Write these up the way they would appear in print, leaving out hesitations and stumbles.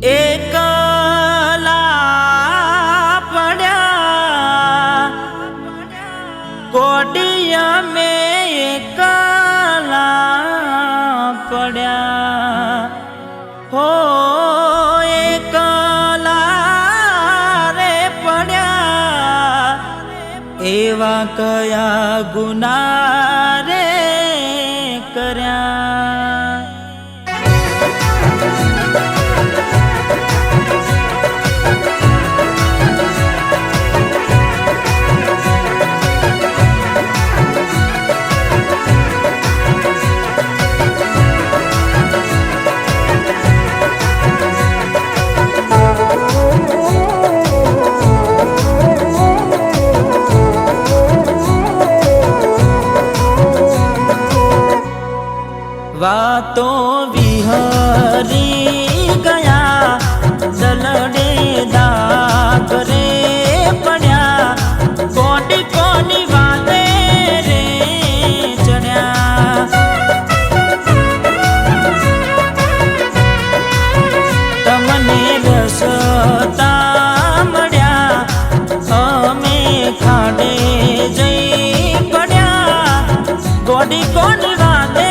એકલા પડ્યા કોડિયા મેં એકલા પડ્યા હો એકલા રે પડ્યા એવા કયા ગુના રે કર્યા। वातो विहरी गया दलड़े दाग रे पड़ा कोटी कोनी वाते रे चढ़्या तमने रसता मळ्या अमे खाडे जई पड्या गोडी कोनी वाते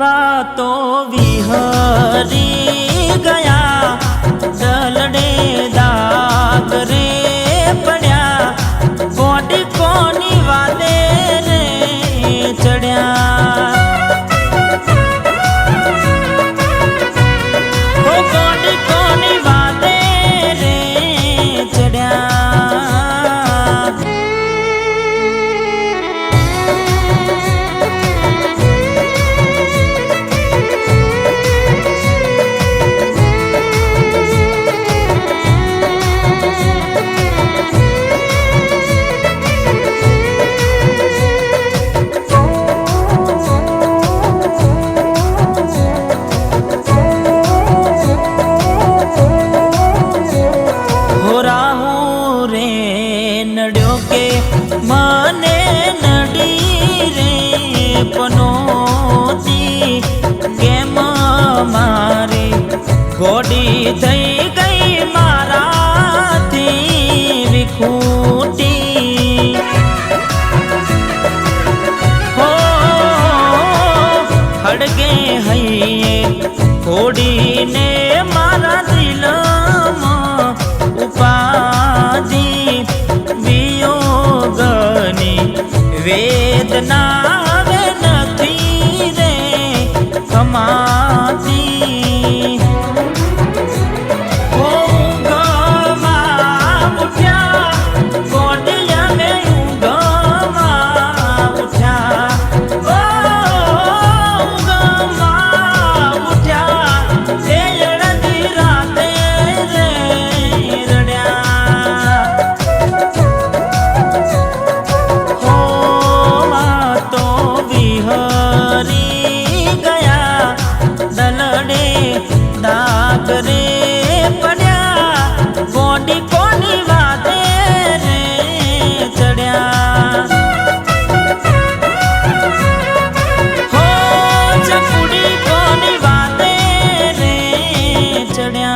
वातो विहरी गया दलड़े दाग रे पड़ा कोटी कोनी वादे रे चढ़्या हो कोटी कोनी वादे रे चढ़्या। मने नडी रे पनोती केम मारी गोडी थई गई माराथी विखूटी हो हड़गे हईए घोड़ी ने मारा दिल उपाधि वेदना वे नथी रे कमाती हो गमा उठ्या कोडिया में गमा उठ्या ओ गमा उठ्या ए लड़ती राते रे रड्या दाग रे पड़ा गोडी कोनी वादे रे चढ़्या हो चकुड़ी कोनी वादे रे चढ़्या।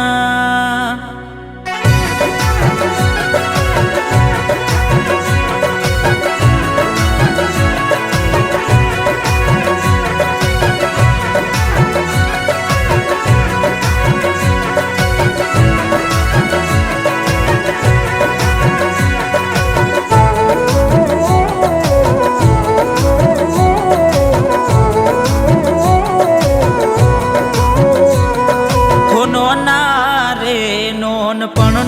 પણ